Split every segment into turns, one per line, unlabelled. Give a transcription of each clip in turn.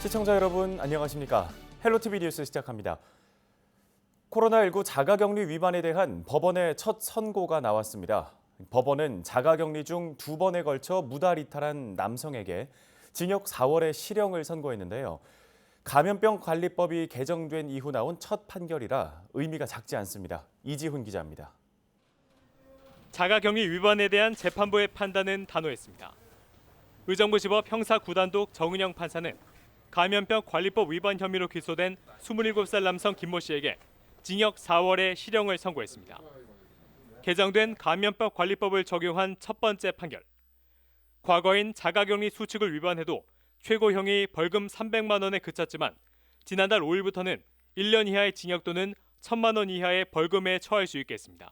시청자 여러분 안녕하십니까? 헬로티비 뉴스 시작합니다. 코로나19 자가격리 위반에 대한 법원의 첫 선고가 나왔습니다. 법원은 자가격리 중 2번에 걸쳐 무단 이탈한 남성에게 징역 4월의 실형을 선고했는데요. 감염병 관리법이 개정된 이후 나온 첫 판결이라 의미가 작지 않습니다. 이지훈 기자입니다.
자가격리 위반에 대한 재판부의 판단은 단호했습니다. 의정부지법 형사 9단독 정은영 판사는 감염병 관리법 위반 혐의로 기소된 27살 남성 김모 씨에게 징역 4월의 실형을 선고했습니다. 개정된 감염병 관리법을 적용한 첫 번째 판결. 과거인 자가격리 수칙을 위반해도 최고형이 벌금 300만 원에 그쳤지만 지난달 5일부터는 1년 이하의 징역 또는 1,000만 원 이하의 벌금에 처할 수 있겠습니다.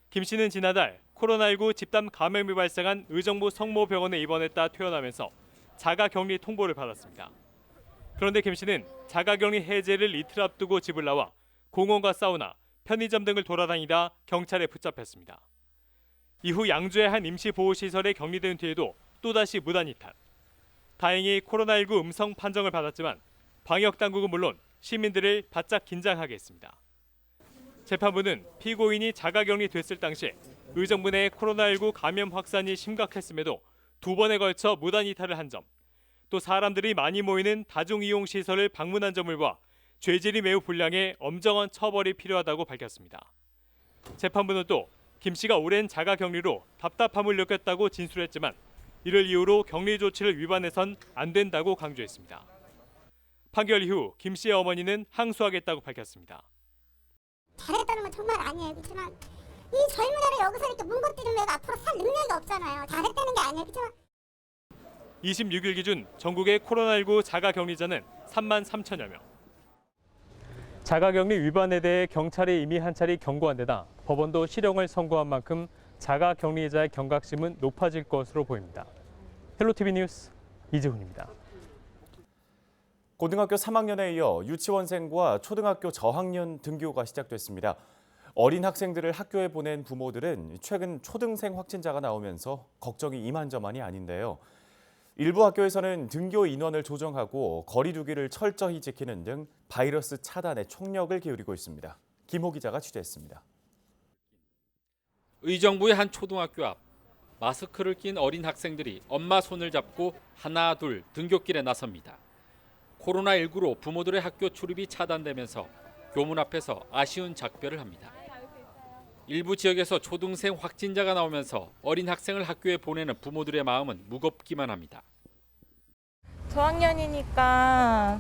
김 씨는 지난달 코로나19 집단 감염이 발생한 의정부 성모병원에 입원했다 퇴원하면서 자가격리 통보를 받았습니다. 그런데 김 씨는 자가격리 해제를 이틀 앞두고 집을 나와 공원과 사우나, 편의점 등을 돌아다니다 경찰에 붙잡혔습니다. 이후 양주의 한 임시보호시설에 격리된 뒤에도 또다시 무단 이탈. 다행히 코로나19 음성 판정을 받았지만 방역당국은 물론 시민들을 바짝 긴장하게 했습니다. 재판부는 피고인이 자가격리 됐을 당시 의정부 내 코로나19 감염 확산이 심각했음에도 2번에 걸쳐 무단 이탈을 한 점, 또 사람들이 많이 모이는 다중이용시설을 방문한 점을 봐 죄질이 매우 불량해 엄정한 처벌이 필요하다고 밝혔습니다. 재판부는 또 김 씨가 오랜 자가격리로 답답함을 느꼈다고 진술했지만 이를 이유로 격리 조치를 위반해선 안 된다고 강조했습니다. 판결 이후 김 씨의 어머니는 항소하겠다고 밝혔습니다.
잘했다는 건 정말 아니에요. 그렇지만 이 젊은 애를 여기서 이렇게 문 건드리면 애가 앞으로 살 능력이 없잖아요. 잘했다는 게 아니에요. 그렇지만
26일 기준 전국의 코로나19 자가격리자는 3만 3천여 명. 자가격리 위반에 대해 경찰이 이미 한 차례 경고한 데다 법원도 실형을 선고한 만큼 자가격리자의 경각심은 높아질 것으로 보입니다. 헬로티비 뉴스 이지훈입니다.
고등학교 3학년에 이어 유치원생과 초등학교 저학년 등교가 시작됐습니다. 어린 학생들을 학교에 보낸 부모들은 최근 초등생 확진자가 나오면서 걱정이 이만저만이 아닌데요. 일부 학교에서는 등교 인원을 조정하고 거리 두기를 철저히 지키는 등 바이러스 차단에 총력을 기울이고 있습니다. 김호 기자가 취재했습니다.
의정부의 한 초등학교 앞 마스크를 낀 어린 학생들이 엄마 손을 잡고 하나 둘 등굣길에 나섭니다. 코로나19로 부모들의 학교 출입이 차단되면서 교문 앞에서 아쉬운 작별을 합니다. 일부 지역에서 초등생 확진자가 나오면서 어린 학생을 학교에 보내는 부모들의 마음은 무겁기만 합니다.
저학년이니까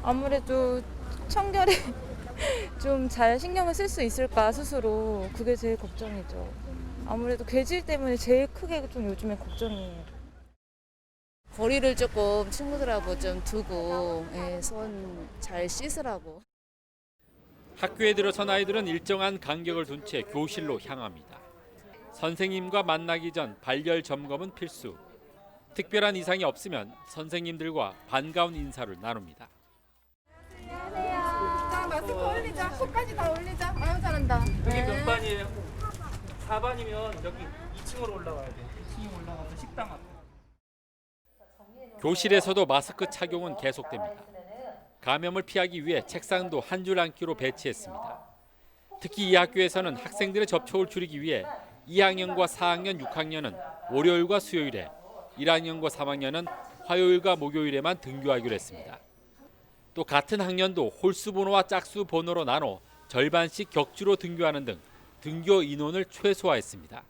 아무래도 청결에 좀 잘 신경을 쓸 수 있을까 스스로 그게 제일 걱정이죠. 아무래도 괴질 때문에 제일 크게 좀 요즘에 걱정이에요.
거리를 조금 친구들하고 좀 두고 손 잘 씻으라고.
학교에 들어선 아이들은 일정한 간격을 둔 채 교실로 향합니다. 선생님과 만나기 전 발열 점검은 필수. 특별한 이상이 없으면 선생님들과 반가운 인사를 나눕니다.
안녕하세요. 자, 마스크 올리자. 코까지 다 올리자. 아유, 잘한다.
여기 몇 반이에요? 4반이면 여기 2층으로 올라가야 돼. 2층 올라가서 식당 앞에.
교실에서도 마스크 착용은 계속됩니다. 감염을 피하기 위해 책상도 한 줄 앉기로 배치했습니다. 특히 이 학교에서는 학생들의 접촉을 줄이기 위해 2학년과 4학년, 6학년은 월요일과 수요일에, 1학년과 3학년은 화요일과 목요일에만 등교하기로 했습니다. 또 같은 학년도 홀수 번호와 짝수 번호로 나눠 절반씩 격주로 등교하는 등 등교 인원을 최소화했습니다.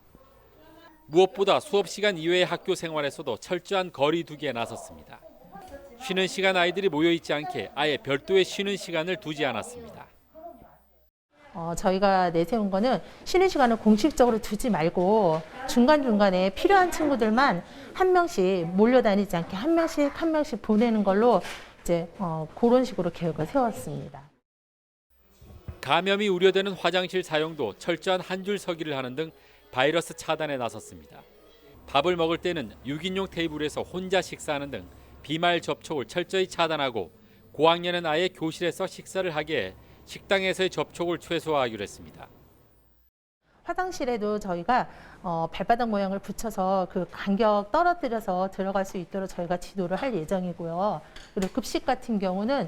무엇보다 수업 시간 이외의 학교 생활에서도 철저한 거리 두기에 나섰습니다. 쉬는 시간 아이들이 모여 있지 않게 아예 별도의 쉬는 시간을 두지 않았습니다.
저희가 내세운 거는 쉬는 시간을 공식적으로 두지 말고 중간중간에 필요한 친구들만 한 명씩 몰려다니지 않게 한 명씩 보내는 걸로 이제 그런 식으로 계획을 세웠습니다.
감염이 우려되는 화장실 사용도 철저한 한 줄 서기를 하는 등 바이러스 차단에 나섰습니다. 밥을 먹을 때는 6인용 테이블에서 혼자 식사하는 등 비말 접촉을 철저히 차단하고 고학년은 아예 교실에서 식사를 하게 해 식당에서의 접촉을 최소화하기로 했습니다.
화장실에도 저희가 발바닥 모양을 붙여서 그 간격 떨어뜨려서 들어갈 수 있도록 저희가 지도를 할 예정이고요. 그리고 급식 같은 경우는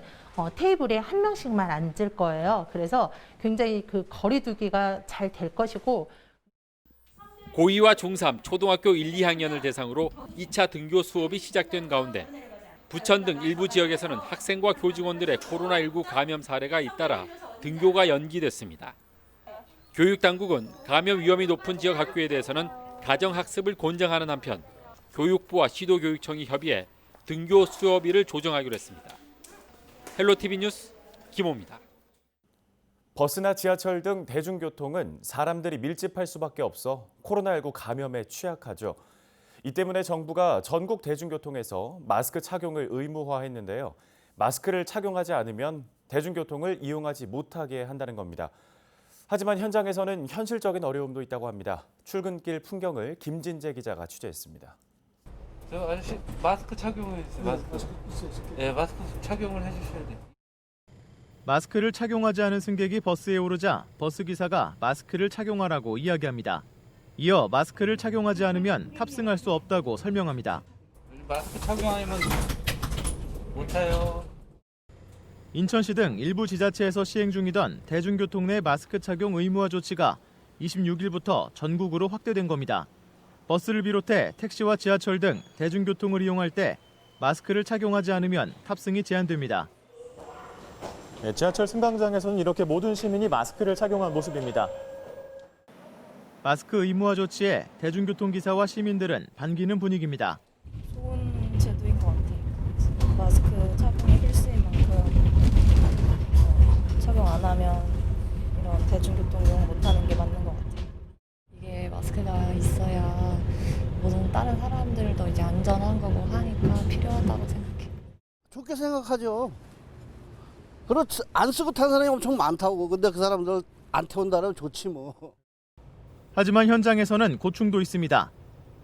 테이블에 한 명씩만 앉을 거예요. 그래서 굉장히 그 거리 두기가 잘 될 것이고,
고2와 중3, 초등학교 1, 2학년을 대상으로 2차 등교 수업이 시작된 가운데 부천 등 일부 지역에서는 학생과 교직원들의 코로나19 감염 사례가 잇따라 등교가 연기됐습니다. 교육당국은 감염 위험이 높은 지역 학교에 대해서는 가정학습을 권장하는 한편 교육부와 시도교육청이 협의해 등교 수업일을 조정하기로 했습니다. 헬로티비 뉴스 김호입니다.
버스나 지하철 등 대중교통은 사람들이 밀집할 수밖에 없어 코로나19 감염에 취약하죠. 이 때문에 정부가 전국 대중교통에서 마스크 착용을 의무화했는데요. 마스크를 착용하지 않으면 대중교통을 이용하지 못하게 한다는 겁니다. 하지만 현장에서는 현실적인 어려움도 있다고 합니다. 출근길 풍경을 김진재 기자가 취재했습니다.
저 아저씨 마스크 착용해 주세요. 마스크 착용을 해주셔야 돼요.
마스크를 착용하지 않은 승객이 버스에 오르자 버스 기사가 마스크를 착용하라고 이야기합니다. 이어 마스크를 착용하지 않으면 탑승할 수 없다고 설명합니다.
마스크 착용하면 못 타요.
인천시 등 일부 지자체에서 시행 중이던 대중교통 내 마스크 착용 의무화 조치가 26일부터 전국으로 확대된 겁니다. 버스를 비롯해 택시와 지하철 등 대중교통을 이용할 때 마스크를 착용하지 않으면 탑승이 제한됩니다. 지하철 승강장에서는 이렇게 모든 시민이 마스크를 착용한 모습입니다. 마스크 의무화 조치에 대중교통기사와 시민들은 반기는 분위기입니다.
좋은 제도인 것 같아요. 마스크 착용이 필수인 만큼 착용 안 하면 이런 대중교통 이용 못하는 게 맞는 것 같아요.
이게 마스크가 있어야 모든 다른 사람들도 이제 안전한 거고 하니까 필요하다고 생각해요.
좋게 생각하죠. 그렇지 안 쓰고 탄 사람이 엄청 많다고. 근데 그 사람들 안 태운다면 좋지 뭐.
하지만 현장에서는 고충도 있습니다.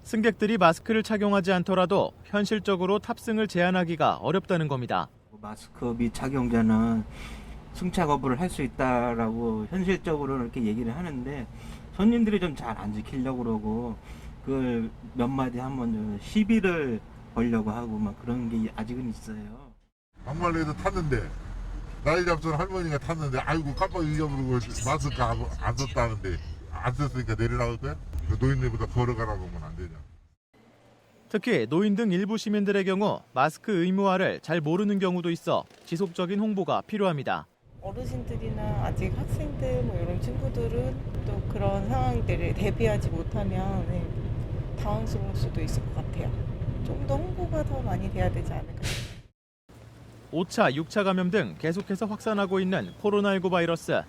승객들이 마스크를 착용하지 않더라도 현실적으로 탑승을 제한하기가 어렵다는 겁니다.
마스크 미착용자는 승차 거부를 할 수 있다라고 현실적으로 이렇게 얘기를 하는데 손님들이 좀 잘 안 지키려고 그러고 그걸 몇 마디 하면 시비를 걸려고 하고 막 그런 게 아직은 있어요.
막말로도 탔는데 나이 잡순 할머니가 탔는데 아이고 깜빡 잊어버리고 마스크 안 썼다는데 안 썼으니까 내리라고 거야? 노인들보다 걸어가라고 하면 안 되냐.
특히 노인 등 일부 시민들의 경우 마스크 의무화를 잘 모르는 경우도 있어 지속적인 홍보가 필요합니다.
어르신들이나 아직 학생들 뭐 이런 친구들은 또 그런 상황들을 대비하지 못하면 당황스러울 수도 있을 것 같아요. 좀 더 홍보가 더 많이 돼야 되지 않을까.
5차, 6차 감염 등 계속해서 확산하고 있는 코로나19 바이러스.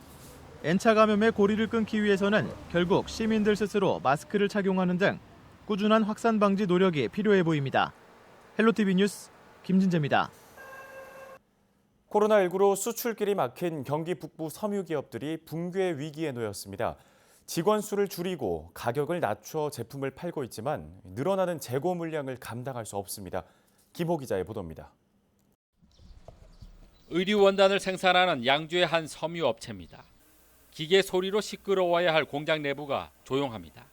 N차 감염의 고리를 끊기 위해서는 결국 시민들 스스로 마스크를 착용하는 등 꾸준한 확산 방지 노력이 필요해 보입니다. 헬로티비 뉴스 김진재입니다.
코로나19로 수출길이 막힌 경기 북부 섬유 기업들이 붕괴 위기에 놓였습니다. 직원 수를 줄이고 가격을 낮춰 제품을 팔고 있지만 늘어나는 재고 물량을 감당할 수 없습니다. 김호 기자의 보도입니다.
의류 원단을 생산하는 양주의 한 섬유 업체입니다. 기계 소리로 시끄러워야 할 공장 내부가 조용합니다.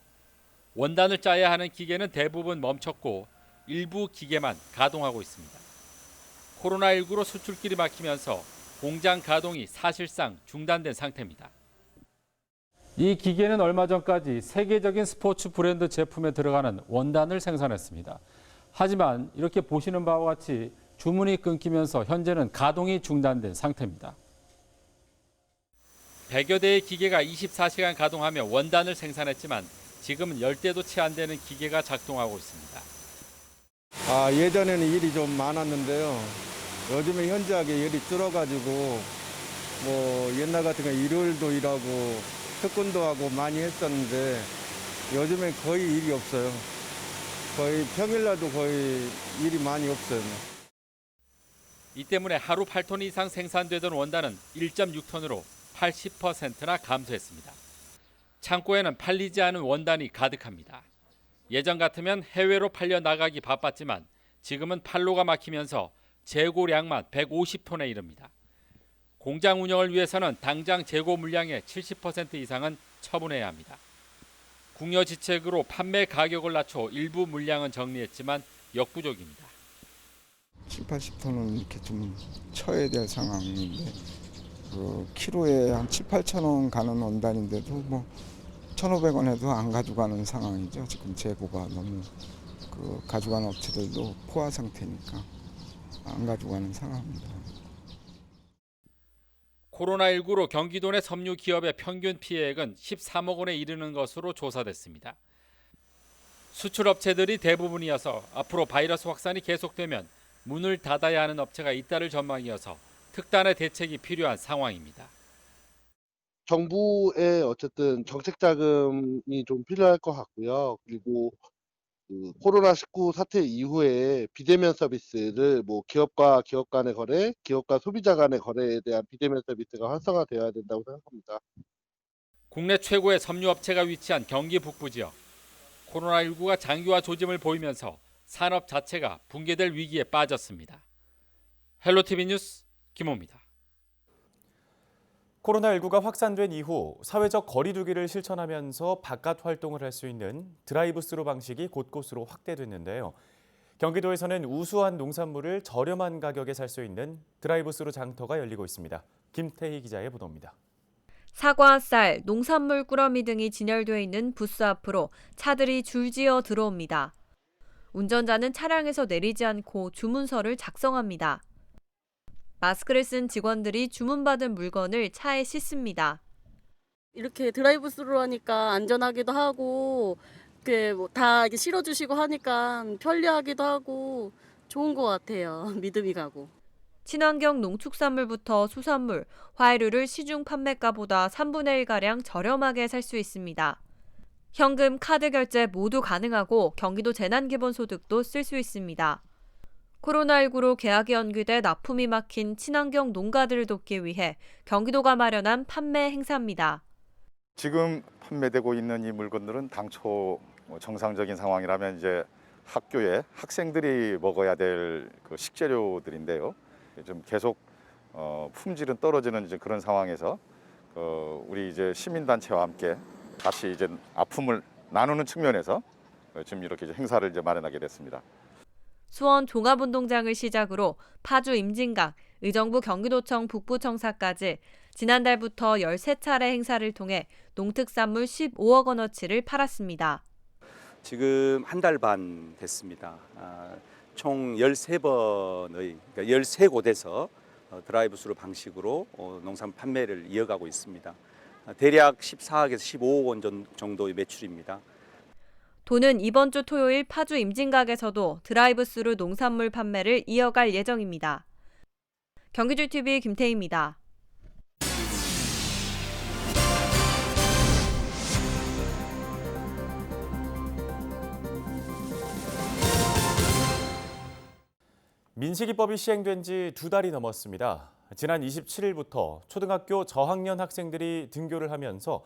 원단을 짜야 하는 기계는 대부분 멈췄고 일부 기계만 가동하고 있습니다. 코로나19로 수출길이 막히면서 공장 가동이 사실상 중단된 상태입니다.
이 기계는 얼마 전까지 세계적인 스포츠 브랜드 제품에 들어가는 원단을 생산했습니다. 하지만 이렇게 보시는 바와 같이 주문이 끊기면서 현재는 가동이 중단된 상태입니다.
100여 대의 기계가 24시간 가동하며 원단을 생산했지만 지금은 10대도 채 안 되는 기계가 작동하고 있습니다.
예전에는 일이 좀 많았는데요. 요즘에 현저하게 일이 줄어가지고 옛날 같은 거 일요일도 일하고 특근도 하고 많이 했었는데 요즘엔 거의 일이 없어요. 거의 평일날도 거의 일이 많이 없어요.
이 때문에 하루 8톤 이상 생산되던 원단은 1.6톤으로 80%나 감소했습니다. 창고에는 팔리지 않은 원단이 가득합니다. 예전 같으면 해외로 팔려 나가기 바빴지만 지금은 판로가 막히면서 재고량만 150톤에 이릅니다. 공장 운영을 위해서는 당장 재고 물량의 70% 이상은 처분해야 합니다. 궁여지책으로 판매 가격을 낮춰 일부 물량은 정리했지만 역부족입니다.
7, 80톤은 이렇게 좀 쳐야 될 상황인데 키로에 한 7, 8천 원 가는 원단인데도 뭐 1,500원에도 안 가져가는 상황이죠. 지금 재고가 너무 가져가는 업체들도 포화 상태니까 안 가져가는 상황입니다.
코로나19로 경기도 내 섬유 기업의 평균 피해액은 13억 원에 이르는 것으로 조사됐습니다. 수출업체들이 대부분이어서 앞으로 바이러스 확산이 계속되면 문을 닫아야 하는 업체가 잇따를 전망이어서 특단의 대책이 필요한 상황입니다.
정부의 어쨌든 정책 자금이 좀 필요할 것 같고요. 그리고 코로나19 사태 이후에 비대면 서비스를 뭐 기업과 기업 간의 거래, 기업과 소비자 간의 거래에 대한 비대면 서비스가 활성화되어야 된다고 생각합니다.
국내 최고의 섬유업체가 위치한 경기 북부 지역. 코로나19가 장기화 조짐을 보이면서 산업 자체가 붕괴될 위기에 빠졌습니다. 헬로티비 뉴스 김호입니다.
코로나19가 확산된 이후 사회적 거리 두기를 실천하면서 바깥 활동을 할 수 있는 드라이브스루 방식이 곳곳으로 확대됐는데요. 경기도에서는 우수한 농산물을 저렴한 가격에 살 수 있는 드라이브스루 장터가 열리고 있습니다. 김태희 기자의 보도입니다.
사과, 쌀, 농산물 꾸러미 등이 진열되어 있는 부스 앞으로 차들이 줄지어 들어옵니다. 운전자는 차량에서 내리지 않고 주문서를 작성합니다. 마스크를 쓴 직원들이 주문받은 물건을 차에 싣습니다.
이렇게 드라이브스루로 하니까 안전하기도 하고 다 실어주시고 하니까 편리하기도 하고 좋은 것 같아요. 믿음이 가고.
친환경 농축산물부터 수산물, 화이류를 시중 판매가보다 3분의 1가량 저렴하게 살 수 있습니다. 현금, 카드 결제 모두 가능하고 경기도 재난기본소득도 쓸 수 있습니다. 코로나19로 계약이 연기돼 납품이 막힌 친환경 농가들을 돕기 위해 경기도가 마련한 판매 행사입니다.
지금 판매되고 있는 이 물건들은 당초 정상적인 상황이라면 이제 학교에 학생들이 먹어야 될 그 식재료들인데요. 좀 계속 품질은 떨어지는 이제 그런 상황에서 우리 이제 시민단체와 함께 다시 이제 아픔을 나누는 측면에서 지금 이렇게 행사를 이제 마련하게 됐습니다.
수원 종합운동장을 시작으로 파주 임진각, 의정부 경기도청 북부청사까지 지난달부터 13차례 행사를 통해 농특산물 15억 원어치를 팔았습니다.
지금 한 달 반 됐습니다. 총 13번의, 그러니까 13곳에서 드라이브스루 방식으로 농산 판매를 이어가고 있습니다. 대략 14억에서 15억 원 정도의 매출입니다.
도는 이번 주 토요일 파주 임진각에서도 드라이브스루 농산물 판매를 이어갈 예정입니다. 경기줄TV 김태희입니다.
민식이법이 시행된 지 2달이 넘었습니다. 지난 27일부터 초등학교 저학년 학생들이 등교를 하면서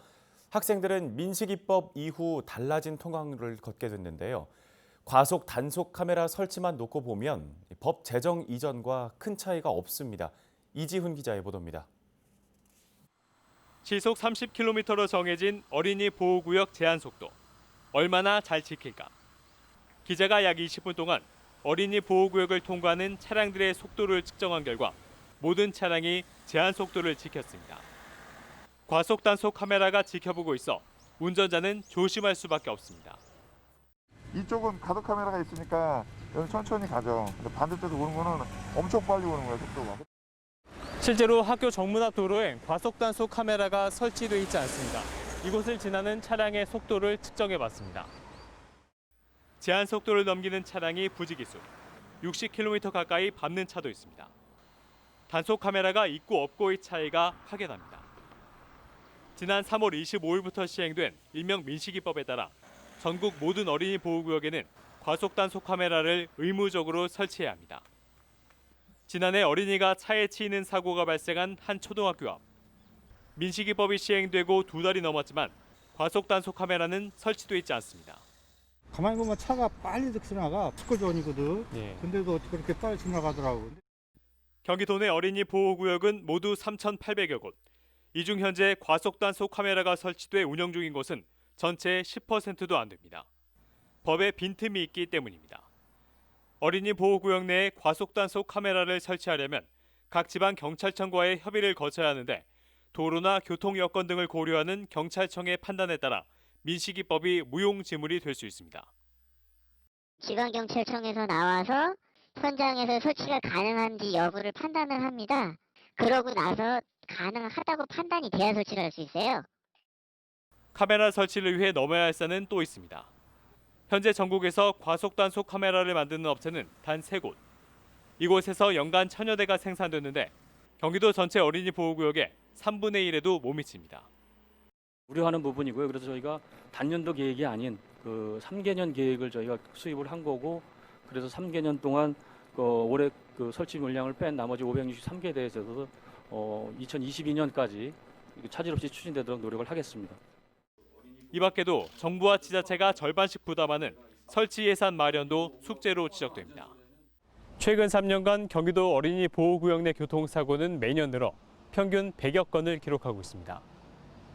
학생들은 민식이법 이후 달라진 통학로를 걷게 됐는데요. 과속 단속 카메라 설치만 놓고 보면 법 제정 이전과 큰 차이가 없습니다. 이지훈 기자의 보도입니다.
시속 30km로 정해진 어린이 보호구역 제한 속도. 얼마나 잘 지킬까? 기자가 약 20분 동안 어린이 보호구역을 통과하는 차량들의 속도를 측정한 결과 모든 차량이 제한 속도를 지켰습니다. 과속 단속 카메라가 지켜보고 있어 운전자는 조심할 수밖에 없습니다.
이쪽은 가속 카메라가 있으니까 여기 천천히 가죠. 근데 반대쪽에서 오는 거는 엄청 빨리 오는 거예요, 속도가.
실제로 학교 정문 앞 도로에 과속 단속 카메라가 설치돼 있지 않습니다. 이곳을 지나는 차량의 속도를 측정해봤습니다. 제한 속도를 넘기는 차량이 부지기수, 60km 가까이 밟는 차도 있습니다. 단속 카메라가 있고 없고의 차이가 확연합니다. 지난 3월 25일부터 시행된 일명 민식이법에 따라 전국 모든 어린이 보호구역에는 과속 단속 카메라를 의무적으로 설치해야 합니다. 지난해 어린이가 차에 치이는 사고가 발생한 한 초등학교 앞. 민식이법이 시행되고 2달이 넘었지만 과속 단속 카메라는 설치돼 있지 않습니다.
가만히 보면 차가 빨리 지나가. 스쿨존이거든.
예.
근데도 어떻게 그렇게 빨리 지나가더라고.
경기도 내 어린이 보호구역은 모두 3,800여 곳. 이 중 현재 과속 단속 카메라가 설치돼 운영 중인 곳은 전체의 10%도 안 됩니다. 법에 빈틈이 있기 때문입니다. 어린이 보호구역 내에 과속단속 카메라를 설치하려면 각 지방 경찰청과의 협의를 거쳐야 하는데 도로나 교통 여건 등을 고려하는 경찰청의 판단에 따라 민식이법이 무용지물이 될 수 있습니다.
지방경찰청에서 나와서 현장에서 설치가 가능한지 여부를 판단을 합니다. 그러고 나서 가능하다고 판단이 돼야 설치를 할 수 있어요.
카메라 설치를 위해 넘어야 할 산은 또 있습니다. 현재 전국에서 과속단속 카메라를 만드는 업체는 단 3곳. 이곳에서 연간 1000여 대가 생산되는데 경기도 전체 어린이 보호구역의 3분의 1에도 못 미칩니다.
우려하는 부분이고요. 그래서 저희가 단년도 계획이 아닌 그 3개년 계획을 저희가 수입을 한 거고, 그래서 3개년 동안 올해 그 설치 물량을 뺀 나머지 563개 대에서도 2022년까지 차질 없이 추진되도록 노력을 하겠습니다.
이 밖에도 정부와 지자체가 절반씩 부담하는 설치 예산 마련도 숙제로 지적됩니다. 최근 3년간 경기도 어린이 보호구역 내 교통사고는 매년 늘어 평균 100여 건을 기록하고 있습니다.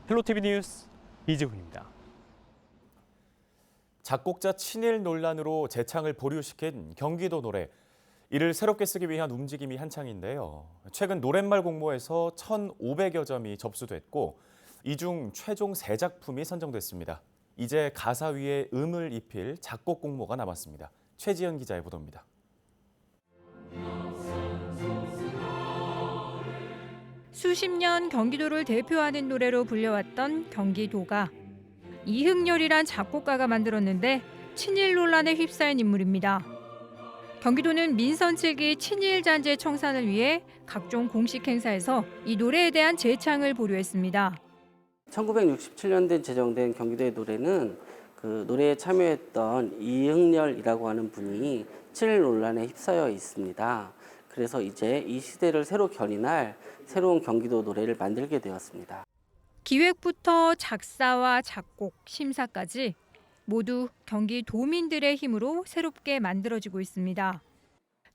헬로티비 뉴스 이지훈입니다.
작곡자 친일 논란으로 재창을 보류시킨 경기도 노래. 이를 새롭게 쓰기 위한 움직임이 한창인데요. 최근 노랫말 공모에서 1,500여 점이 접수됐고 이 중 최종 3작품이 선정됐습니다. 이제 가사 위에 음을 입힐 작곡 공모가 남았습니다. 최지연 기자의 보도입니다.
수십 년 경기도를 대표하는 노래로 불려왔던 경기도가 이흥렬이란 작곡가가 만들었는데 친일 논란에 휩싸인 인물입니다. 경기도는 민선 7기 친일 잔재 청산을 위해 각종 공식 행사에서 이 노래에 대한 재창을 보류했습니다.
1967년대 제정된 경기도의 노래는 그 노래에 참여했던 이흥렬이라고 하는 분이 친일 논란에 휩싸여 있습니다. 그래서 이제 이 시대를 새로 견인할 새로운 경기도 노래를 만들게 되었습니다.
기획부터 작사와 작곡, 심사까지 모두 경기도민들의 힘으로 새롭게 만들어지고 있습니다.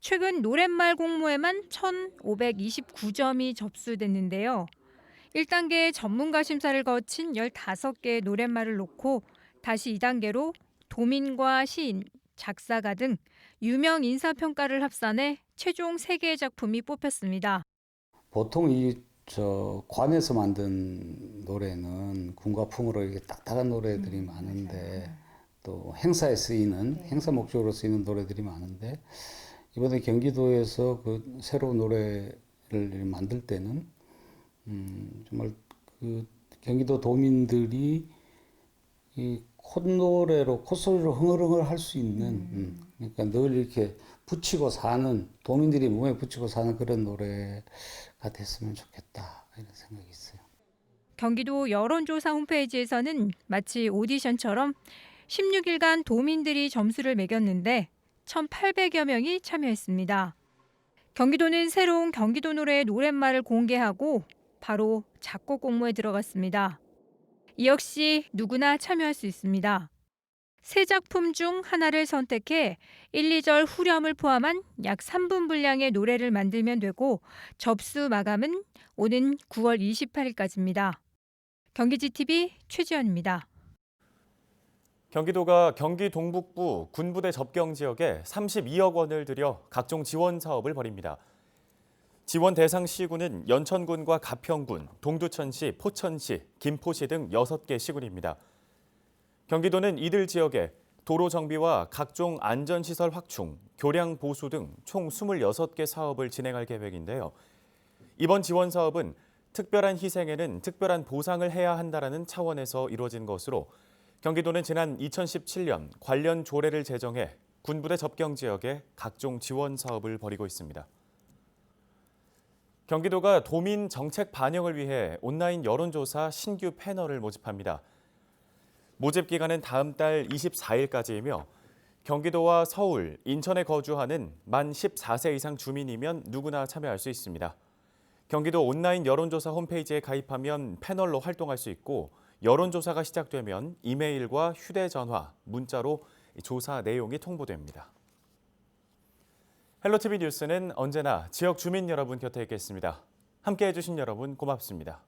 최근 노랫말 공모에만 1,529점이 접수됐는데요. 1단계 전문가 심사를 거친 15개의 노랫말을 놓고 다시 2단계로 도민과 시인, 작사가 등 유명 인사평가를 합산해 최종 3개의 작품이 뽑혔습니다.
보통 관에서 만든 노래는 군가풍으로 이렇게 딱딱한 노래들이 많은데 또 행사에 쓰이는 행사 목적으로 쓰이는 노래들이 많은데 이번에 경기도에서 그 새로운 노래를 만들 때는 정말 그 경기도 도민들이 이 콧노래로 콧소리로 흥얼흥얼 할 수 있는 그러니까 늘 이렇게 붙이고 사는 도민들이 몸에 붙이고 사는 그런 노래가 됐으면 좋겠다 이런 생각이 있어요.
경기도 여론조사 홈페이지에서는 마치 오디션처럼 16일간 도민들이 점수를 매겼는데 1,800여 명이 참여했습니다. 경기도는 새로운 경기도 노래의 노랫말을 공개하고 바로 작곡 공모에 들어갔습니다. 이 역시 누구나 참여할 수 있습니다. 3작품 중 하나를 선택해 1, 2절 후렴을 포함한 약 3분 분량의 노래를 만들면 되고 접수 마감은 오는 9월 28일까지입니다. 경기지TV 최지연입니다.
경기도가 경기 동북부 군부대 접경 지역에 32억 원을 들여 각종 지원 사업을 벌입니다. 지원 대상 시군은 연천군과 가평군, 동두천시, 포천시, 김포시 등 6개 시군입니다. 경기도는 이들 지역에 도로 정비와 각종 안전시설 확충, 교량 보수 등 총 26개 사업을 진행할 계획인데요. 이번 지원 사업은 특별한 희생에는 특별한 보상을 해야 한다는 차원에서 이루어진 것으로 경기도는 지난 2017년 관련 조례를 제정해 군부대 접경 지역에 각종 지원 사업을 벌이고 있습니다. 경기도가 도민 정책 반영을 위해 온라인 여론조사 신규 패널을 모집합니다. 모집 기간은 다음 달 24일까지이며 경기도와 서울, 인천에 거주하는 만 14세 이상 주민이면 누구나 참여할 수 있습니다. 경기도 온라인 여론조사 홈페이지에 가입하면 패널로 활동할 수 있고 여론조사가 시작되면 이메일과 휴대전화, 문자로 조사 내용이 통보됩니다. 헬로티비 뉴스는 언제나 지역 주민 여러분 곁에 있겠습니다. 함께해 주신 여러분 고맙습니다.